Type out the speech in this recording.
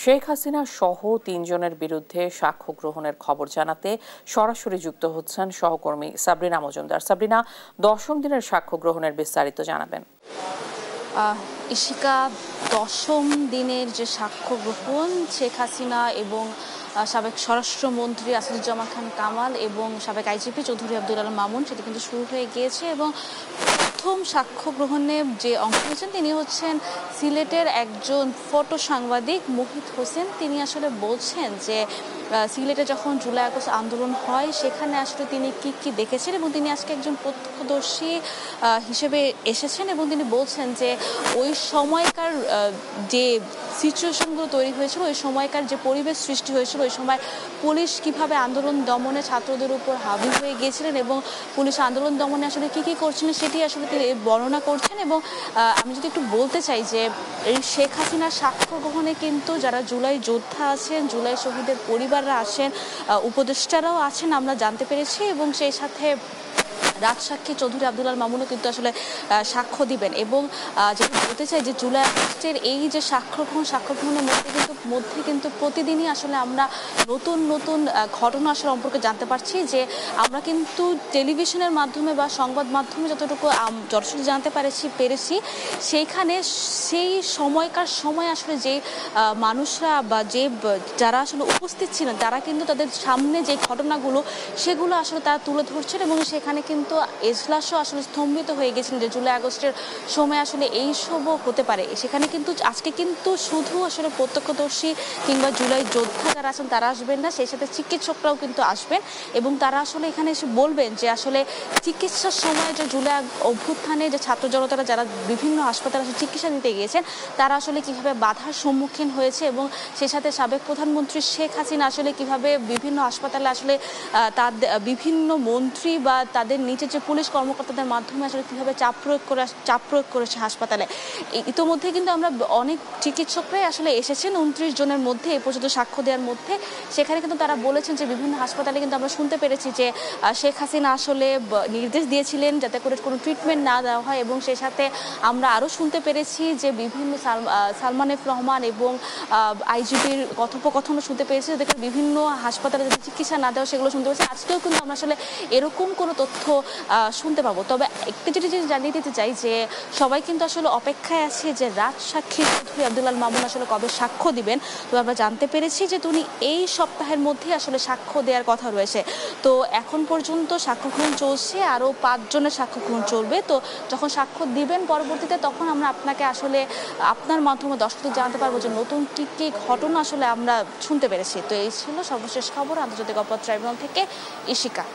শেখ হাসিনা সহ ৩ জনের বিরুদ্ধে সাক্ষ্য গ্রহণের খবর জানাতে সরাসরি যুক্ত হচ্ছেন সহকর্মী সাবরিনা মজুমদার। সাবরিনা, ১০ম দিনের সাক্ষ্য গ্রহণের বিস্তারিত জানাবেন। ইশিকা, ১০ম দিনের যে সাক্ষ্য গ্রহণ শেখ হাসিনা এবং সাবেক স্বরাষ্ট্রমন্ত্রী আসাদুজ্জামান খান কামাল এবং সাবেক আইজিপি চৌধুরী আব্দুল আল মামুন, সেটি কিন্তু শুরু হয়ে গিয়েছে। এবং প্রথম সাক্ষ্য গ্রহণে যে অংশ নিয়েছেন তিনি হচ্ছেন সিলেটের একজন ফটো সাংবাদিক মুহিত হোসেন। তিনি আসলে বলছেন যে সিলেটে যখন জুলাই আগস্ট আন্দোলন হয় সেখানে আসলে তিনি কি কি দেখেছেন এবং তিনি আজকে একজন প্রত্যক্ষদর্শী হিসেবে এসেছেন এবং তিনি বলছেন যে ওই সময়কার যে সিচুয়েশনগুলো তৈরি হয়েছিল, ওই সময়কার যে পরিবেশ সৃষ্টি হয়েছিল, ওই সময় পুলিশ কিভাবে আন্দোলন দমনে ছাত্রদের উপর হাবি হয়ে গিয়েছিলেন এবং পুলিশ আন্দোলন দমনে আসলে কি কি করছিলেন সেটি আসলে তিনি বর্ণনা করছেন। এবং আমি যদি একটু বলতে চাই যে এই শেখ হাসিনার সাক্ষ্য গ্রহণে কিন্তু যারা জুলাই যোদ্ধা আছেন, জুলাই শহীদের পরিবাররা আছেন, উপদেষ্টারাও আছেন আমরা জানতে পেরেছি, এবং সেই সাথে রাজসাক্ষী চৌধুরী আব্দুল আল মামুনও কিন্তু আসলে সাক্ষ্য দিবেন। এবং যেটা বলতে চাই যে জুলাই আগস্টের এই যে সাক্ষ্য গ্রহণের মধ্যে কিন্তু প্রতিদিনই আসলে আমরা নতুন নতুন ঘটনা আসলে সম্পর্কে জানতে পারছি, যে আমরা কিন্তু টেলিভিশনের মাধ্যমে বা সংবাদ মাধ্যমে যতটুকু জানতে পেরেছি সেইখানে সেই সময়কার সময় আসলে যে মানুষরা বা যারা আসলে উপস্থিত ছিলেন তারা কিন্তু তাদের সামনে যে ঘটনাগুলো সেগুলো আসলে তারা তুলে ধরছেন। এবং সেখানে কিন্তু এজলাসও আসলে স্তম্ভিত হয়ে গেছেন যে জুলাই আগস্টের সময় আসলে এই সবও হতে পারে। সেখানে কিন্তু আজকে কিন্তু শুধু আসলে প্রত্যক্ষদর্শী কিংবা জুলাই যোদ্ধা যারা আছেন তারা আসবেন না, সেই সাথে চিকিৎসকরাও কিন্তু আসবেন এবং তারা আসলে এখানে এসে বলবেন যে আসলে চিকিৎসার সময় যে জুলাই অভ্যুত্থানে যে ছাত্র জনতারা যারা বিভিন্ন হাসপাতালে চিকিৎসা নিতে গিয়েছেন তারা আসলে কিভাবে বাধার সম্মুখীন হয়েছে এবং সেই সাথে সাবেক প্রধানমন্ত্রী শেখ হাসিনা আসলে কিভাবে বিভিন্ন হাসপাতালে আসলে তাদের বিভিন্ন মন্ত্রী বা তাদের নিচে যে পুলিশ কর্মকর্তাদের মাধ্যমে আসলে কিভাবে চাপ প্রয়োগ করেছে হাসপাতালে। ইতোমধ্যে কিন্তু আমরা অনেক চিকিৎসকরাই আসলে এসেছেন 29 জনের মধ্যে এই পর্যন্ত সাক্ষ্য দেওয়ার মধ্যে। সেখানে কিন্তু তারা বলেছেন যে বিভিন্ন হাসপাতালে কিন্তু আমরা শুনতে পেরেছি যে শেখ হাসিনা আসলে নির্দেশ দিয়েছিলেন যাতে করে কোনো ট্রিটমেন্ট না দেওয়া হয়, এবং সেই সাথে আমরা আরও শুনতে পেরেছি যে বিভিন্ন সালমান এফ রহমান এবং আইজিপির কথোপকথনও শুনতে পেরেছি যাতে বিভিন্ন হাসপাতালে যদি চিকিৎসা না দেওয়া সেগুলো শুনতে পেরেছি। আজকেও কিন্তু আমরা আসলে এরকম কোনো তথ্য শুনতে পাবো। তবে একটু যদি জানিয়ে দিতে চাই যে সবাই কিন্তু আসলে অপেক্ষায় আছে যে রাজসাক্ষী চৌধুরী আব্দুল আল মামুন আসলে কবে সাক্ষ্য দিবেন। তো আমরা জানতে পেরেছি যে তিনি এই সপ্তাহের মধ্যে আসলে সাক্ষ্য দেওয়ার কথা রয়েছে। তো এখন পর্যন্ত সাক্ষ্য গ্রহণ চলছে, আরও 5 জনের সাক্ষ্য গ্রহণ চলবে। তো যখন সাক্ষ্য দিবেন পরবর্তীতে তখন আমরা আপনাকে আসলে আপনার মাধ্যমে দর্শকদের জানাতে পারবো যে নতুন কি কি ঘটনা আসলে আমরা শুনতে পেরেছি। তো এই ছিল সর্বশেষ খবর আন্তর্জাতিক অপরাধ ট্রাইব্যুনাল থেকে। ইশিকা।